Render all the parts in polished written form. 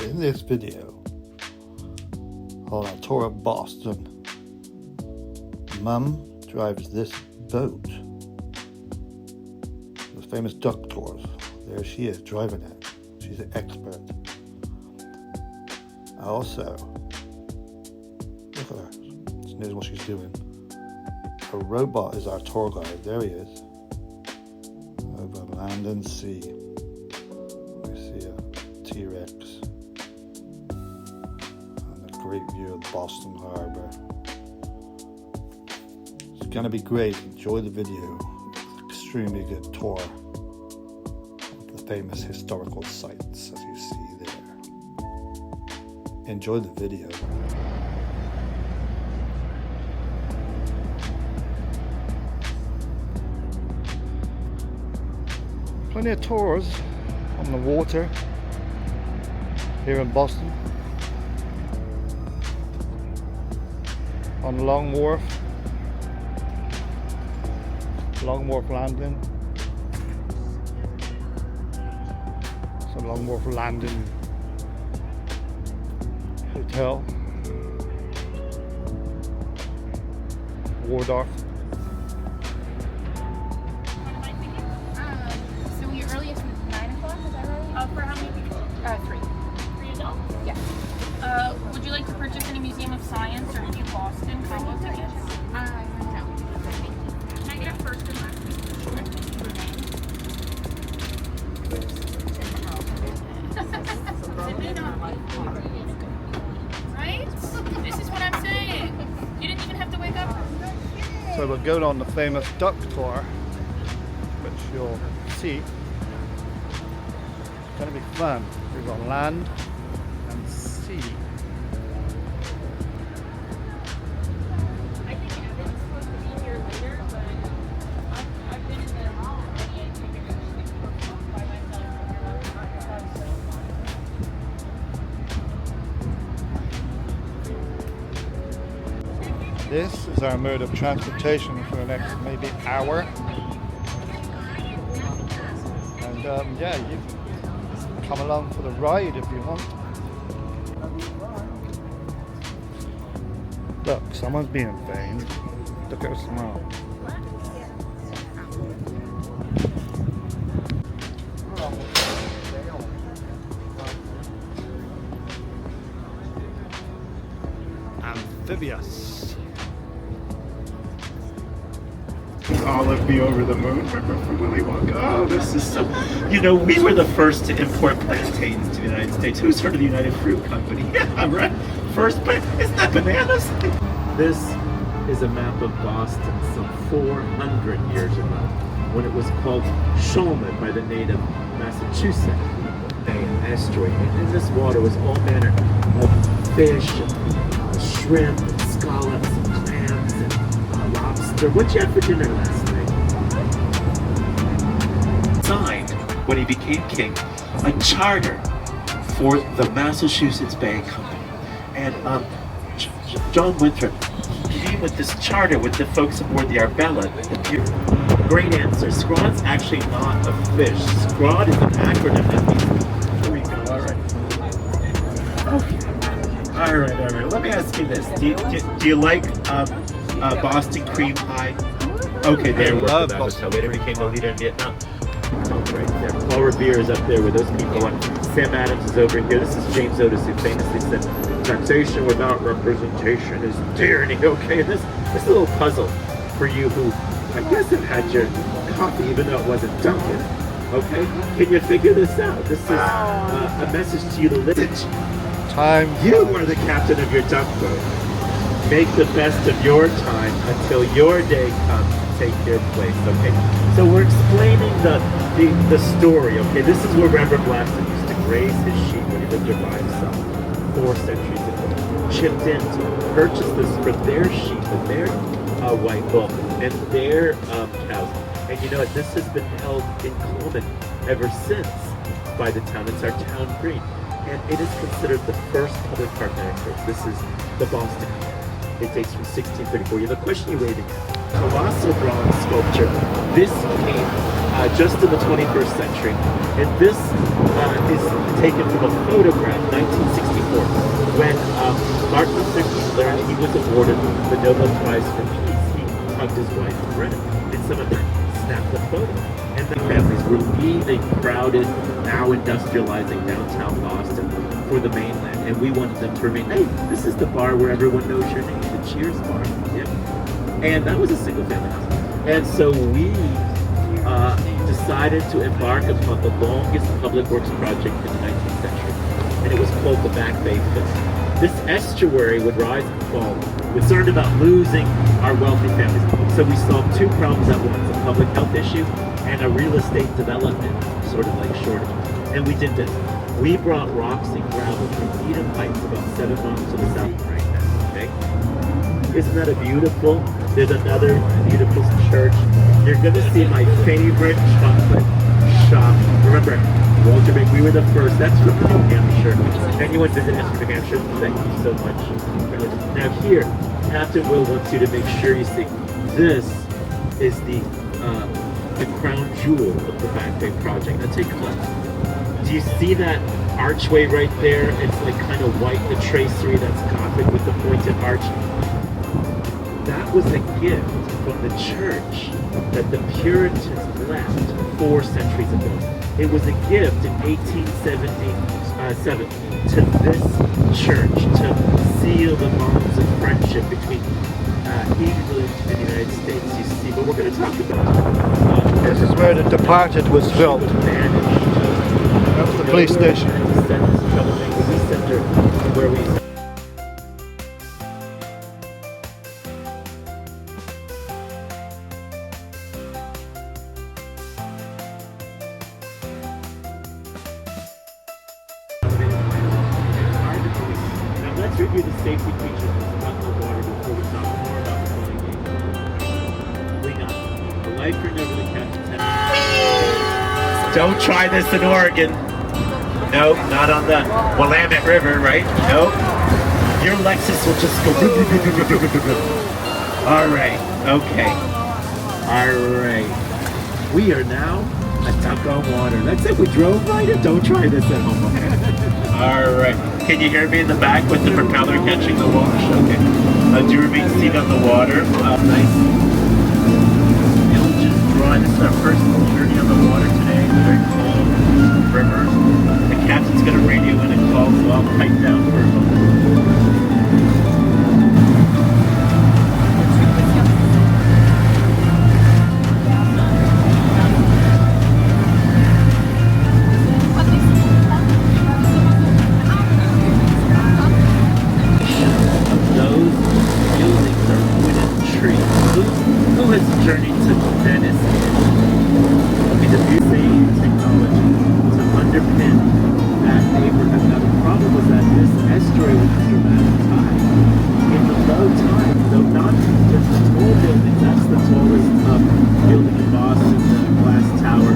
in this video on a tour of Boston, Mum drives this boat, the famous duck tours. There she is driving it. She's an expert. Also, look at her. She knows what she's doing. A robot is our tour guide. There he is. Over land and sea. We see a T-Rex. And a great view of Boston Harbor. It's going to be great. Enjoy the video. Extremely good tour of the famous historical sites as you see there. Enjoy the video. Plenty of tours on the water here in Boston. On Long Wharf Landing. So Long Wharf Landing Hotel. Waldorf. So your earliest was 9 o'clock, is that right? For how many people? 3. 3 adults? Yeah. Would you like to purchase any Museum of Science or View Boston combo tickets? No. Can I get a first and last name? Right? This is what I'm saying. You didn't even have to wake up. So we're going on the famous duck tour, which you'll see. It's going to be fun. We're on land and sea. I think Evan's supposed to be here later, but I've been in there already. I think I should by myself. This is our mode of transportation for the next maybe hour. And yeah, you can come along for the ride if you want. Look, someone's being vain. Look at her smile. Amphibious. Olive be over the moon. Remember from Willy Wonka? Oh, this is so. You know, we were the first to import plantains to the United States. Who's heard of the United Fruit Company? Yeah, right. First plant. Isn't that bananas? This is a map of Boston some 400 years ago, when it was called Shoalman by the native Massachusetts Bay and estuary. And in this water was all manner of fish, shrimp, scallops, clams, and lobster. What'd you have for dinner last night? Signed, when he became king, a charter for the Massachusetts Bay Company. And John Winthrop came with this charter with the folks aboard the Arbella. Great answer. Scrod's actually not a fish. Scrod is an acronym that means. Here we go. All right. Okay. All right. Let me ask you this. Do you like Boston cream pie? Okay, there we go. That hotel later became the leader in Vietnam. Oh, right there. Paul Revere is up there with those people. Sam Adams is over here. This is James Otis, who famously said, "Taxation without representation is tyranny." Okay, and this little puzzle for you who I guess have had your coffee, even though it wasn't Dunkin'. Okay, can you figure this out? This is a message to you to listen. Time. You are the captain of your duck boat. Make the best of your time until your day comes to take your place, okay? So we're explaining the story, okay? This is where Reverend Blaston used to graze his sheep when he lived there by himself 4 centuries ago. Chipped in to purchase this for their sheep and their white bull and their cows. And you know what? This has been held in common ever since by the town. It's our town green. And it is considered the first public park in Anchorage. This is the Boston Park. It dates from 1634. You have a question you're waiting at. Colossal bronze sculpture. This came just in the 21st century. And this is taken from a photograph, 1964, when Martin Luther King, he was awarded the Nobel Prize for Peace. He hugged his wife, Greta, and some of them snapped the photo. And the families were leaving crowded, now industrializing downtown Boston for the mainland. And we wanted them to remain, hey, this is the bar where everyone knows your name, the Cheers bar. Yeah. And that was a single family house. And so we decided to embark upon the longest public works project in the 19th century. And it was called the Back Bay Fist. This estuary would rise and fall, concerned about losing our wealthy families. So we solved two problems at once, a public health issue and a real estate development sort of like shortage. And we did this. We brought rocks and gravel from Needham Heights, about 7 miles to the south right now, okay? Isn't that a beautiful? There's another beautiful church. You're gonna see my favorite chocolate shop. Remember, Walter Bank, we were the first. That's from New Hampshire. Anyone visiting us from New Hampshire, thank you so much. Now here, Captain Will wants you to make sure you see. This is the crown jewel of the Back Bay project. Now take a look. Do you see that archway right there? It's like kind of white, the tracery that's Gothic with the pointed arch. That was a gift from the church that the Puritans left 4 centuries ago. It was a gift in 1877 to this church to seal the bonds of friendship between England and the United States. You see, but we're going to talk about This is where The Departed was filmed. That was the police station. Where we let's review the safety features of the water before we talk more about the bowling game. We got the life ring over the captain's head. Don't try this in Oregon. Nope, not on the Willamette River, right? Nope. Your Lexus will just go. All right, okay. All right. We are now a duck on water. That's it. We drove right in. Don't try this at home. All right. Can you hear me in the back with the propeller catching the water? Okay. Do you remain seated on the water? Nice. It'll just dry. This is our first journey on the water today. It's very cold river. The captain's going to radio in and call, so I'll pipe down for a moment. Journey to Venice. Okay, the butane technology to underpin that neighborhood. Now the problem was that this estuary was dramatic tide. In the low tide, though not just the tall building, that's the tallest building in Boston, the Glass Tower.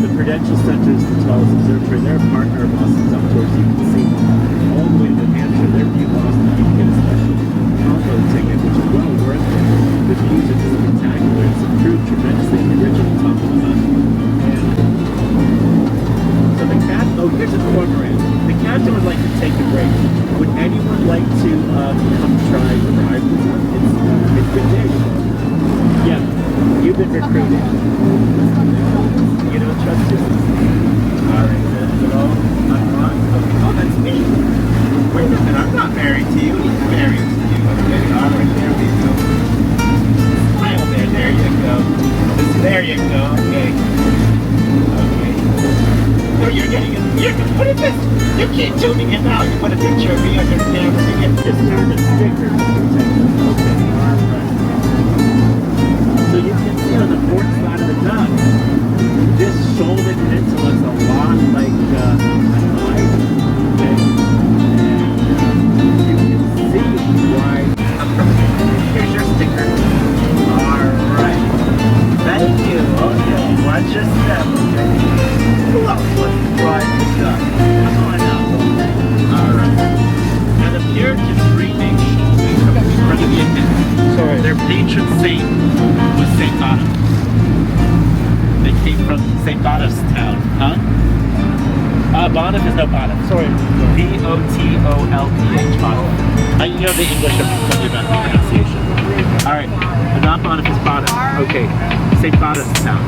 The Prudential Center is the tallest observatory. Their partner of Boston's up towards, you can see all the way to New Hampshire. Their view of Boston, you can get a special combo ticket, which is well worth it. The views are just spectacular. It's improved tremendously in the original top of the mountain. So the captain, oh, here's a cormorant. The captain would like to take a break. Would anyone like to come try the ride with us? It's been there. Yeah, you've been recruited. You don't trust yourself. All right, is it all unlocked? Okay. Oh, that's me. Wait a minute, I'm not married to you. He's married to you. Okay, all right, there we go. Smile there, there you go. There you go, okay. Okay. No, you're getting it. What is this? You keep tuning in now. You put a picture of me on your camera. You get this kind of sticker. Okay, all right. So you can see on the port side of the dock, this shoulder peninsula is a lot like an island. Okay. Here's your sticker. Alright. Thank you. Okay. Watch your step, okay? Who else wants to drive the duck? Come on out. Alright. Now the Puritans renamed Sorry. Their patron saint was St. Otto. They came from No, bottom. Sorry. Botolph. Bottom. You know the English of the pronunciation. All right. The non-Boniface bottom. Okay. Say Bottomstown.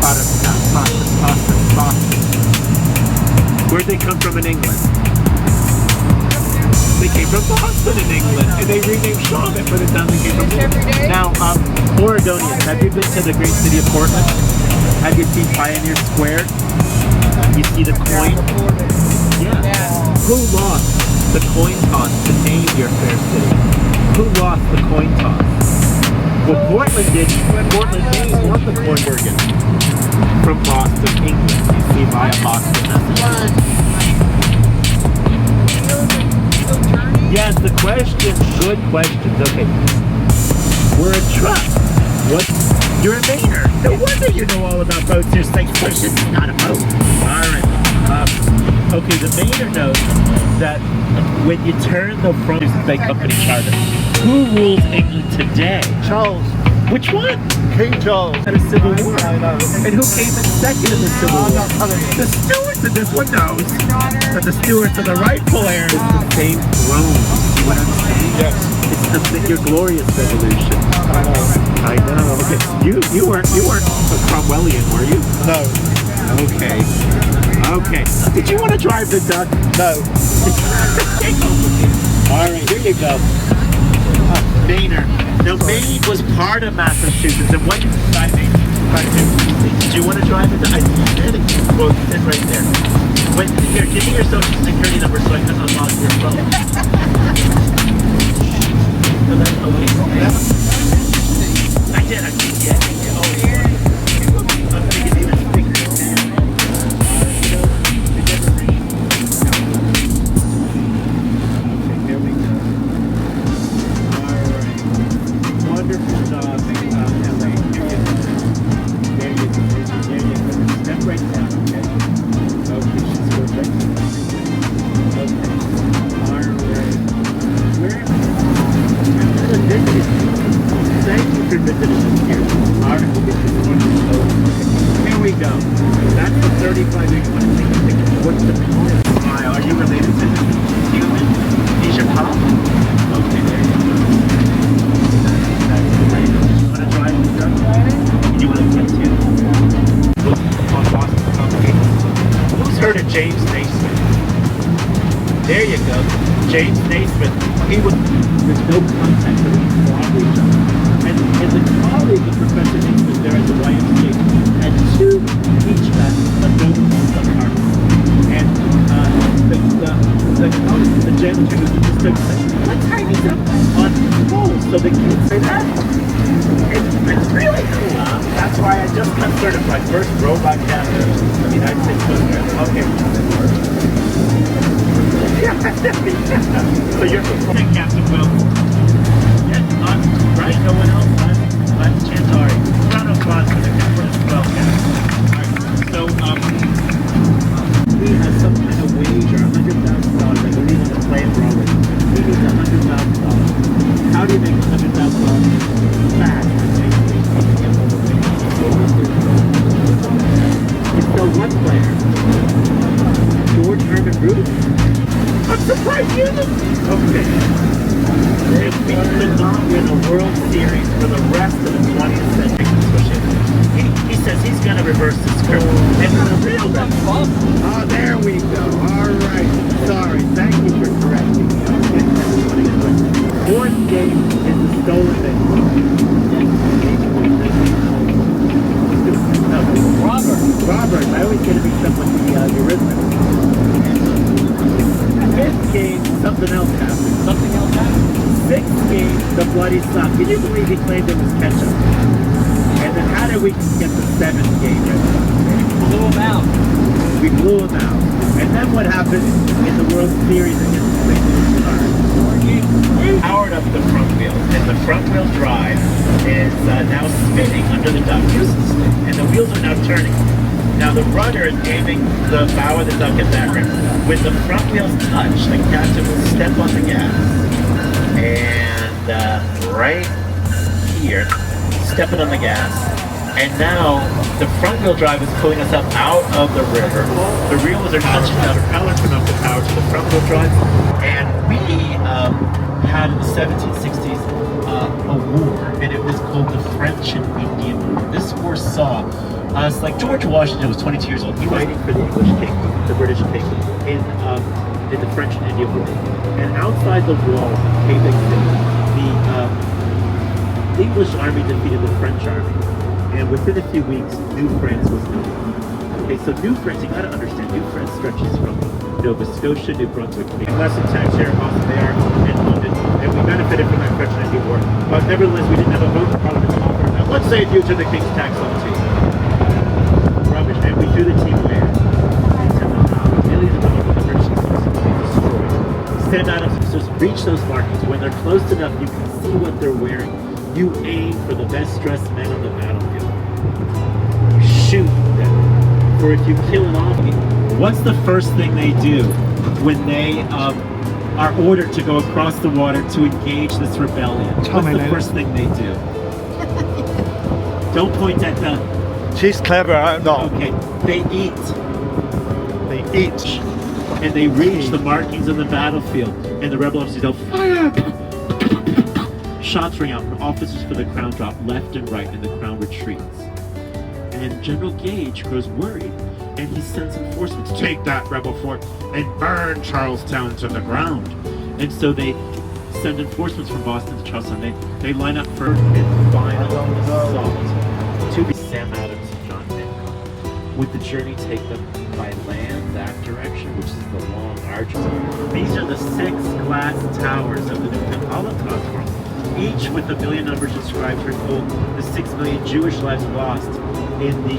Bottomstown. Boston. Where'd they come from in England? They came from Boston in England, and they renamed Charlotte, but it doesn't came from England. Now, Oregonians, have you been to the great city of Portland? Have you seen Pioneer Square? You see the coin? Yeah. Who lost the coin toss to name your fair city? Who lost the coin toss? Well, Portland did. Portland, Maine won the coin organ from Boston, England. You see, via Boston, Massachusetts. Yes, the question. Good questions. Okay. We're a truck. What? You're a Mainer. No wonder you know all about boats. You're saying, this is not a boat. All right. Okay, the Mainer knows that when you turn the front of the company charter, who rules England today? Charles. Which one? King Charles. Had a civil war. I know. And who came in second in the civil war? The Stuarts, and this one knows that the Stuarts are the rightful heirs of the same throne. See what I'm saying? Yes. It's your glorious revolution. I know. Okay. You weren't a Cromwellian, were you? No. Okay. Okay. Did you want to drive the duck? No. All right, here you go. Mainer. Now, Maine was part of Massachusetts, and what you decide, Maine? Did you want to drive it? I did. Well, it's right there. Wait, here, give me your social security number so I can unlock your phone. So that's okay. I did. Yeah. Oh, yeah. I'm thinking even bigger. Okay, here we go. Alright. Wonderful job, LA. There you go. Step right down, okay? Okay, she's good right there. Okay. Alright. Where is it? Thank you for visiting us here. Alright, we'll get this one. Okay. Here we go. That's the 35 inch one. What's the smile? Are you related to this human? He's your pop? Okay, there you go. That's great. You want to drive the truck? You want to get to? On Boston Company. Who's heard of James Naismith? There you go. James Naismith. He was, there's no contact, but he saw each other. And the colleague of Professor Naismith there at the YMCA had two each Adobe subcards. And the janitor who just took let's hang these up on poles so the kids say that. It's really cool. That's why I just got certified. First robot captain of the United States Coast Guard. Okay. So you're the Captain Will. Yeah, right? No one else? Last chance. All right. Round of applause for the Captain Will. Alright. So, we have some kind of wager, $100,000. I believe on the play in Broadway. We need $100,000. How do you make $100,000 back? It's still one player. George Herman Bruce? I'm surprised you didn't. Okay. If we could not win a World Series for the rest of the 20th century, he says he's going to reverse the script. And for the real oh, there we go. All right. Sorry. Thank you for correcting me. Fourth game is the stolen base. Robert. I always get to mix up with the arithmetic. Fifth game, something else happened. Sixth game, the bloody sock. Can you believe he claimed it was ketchup? And then how did we get the seventh game? We blew him out. And then what happened in the World Series against the St. Louis Cardinals? Powered up the front wheel, and the front wheel drive is now spinning under the duck, and the wheels are now turning. Now the rudder is aiming the bow of the duck at that rim. When the front wheels touch, the captain will step on the gas. And right here, stepping on the gas, And now the front wheel drive is pulling us up out of the river. The rear wheels are touching the propeller turn off the power to the front wheel drive. And we had in the 1760s a war, and it was called the French and Indian War. This war saw us, like George Washington was 22 years old. He was fighting for the English kingdom, the British kingdom, in the French and Indian War. And outside the wall of Quebec City, the English army defeated the French army. And within a few weeks, New France was known. Okay, so New France, you gotta understand, New France stretches from Nova Scotia, New Brunswick, less than tax share, awesome they are in London, and we benefited from that French and Indian War. But nevertheless, we didn't have a vote in Parliament to offer that. Let's say it due to the King's tax on tea. Rubbish, and we threw the team away. Millions of dollars of the British destroyed. Sam Adams just reach those markings. When they're close enough, you can see what they're wearing. You aim for the best dressed men on the battlefield. You shoot them. Or if you kill an enemy, what's the first thing they do when they are ordered to go across the water to engage this rebellion? What's the first thing they do? Don't point at the... She's clever, I'm not. Okay, they eat. They eat. And they reach the markings on the battlefield. And the rebel officers go, fire! Shots ring out. Officers for the crown drop left and right, and the crown retreats. And General Gage grows worried, and he sends enforcements, take that rebel fort and burn Charlestown to the ground. And so they send enforcements from Boston to Charlestown. They line up for a final assault to be Sam Adams and John Hancock. Would the journey take them by land that direction, which is the long arches? These are the 6 glass towers of the New Holocaust world, each with a million numbers inscribed to recall the 6 million Jewish lives lost in the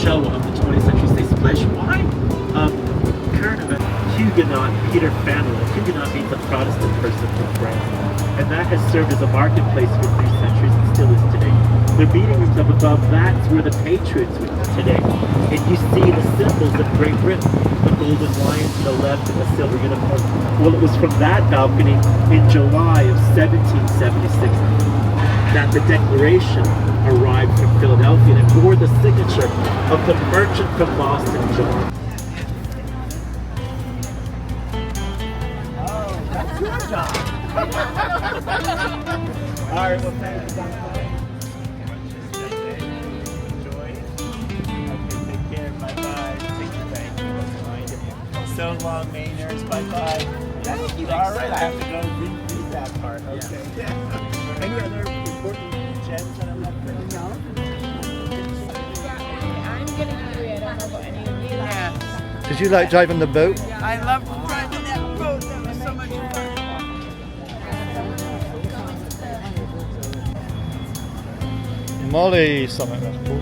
show of the 20th century state splash. Why? Current event, Huguenot Peter Faneuil. Huguenot means a Protestant person from France, and that has served as a marketplace for 3 centuries and still is today. The meeting rooms up above, that's where the Patriots would be today. And you see the symbols of Great Britain, the golden lion to the left and the silver unicorn. Well, it was from that balcony in July of 1776 that the Declaration arrived from Philadelphia, and it bore the signature of the merchant from Boston, John. Good job. All right, well, thank you. Enjoy. Okay, take care. Bye-bye. Take your bank. So long, Mainers. Bye-bye. All right, I have to go read that part. Okay. Yeah. Any other important gems that I'm not bringing? No. I'm gonna do it. I don't know about any of you. Yeah, Did you like driving the boat? I loved driving that boat. That was so much fun. Molly, something that's cool.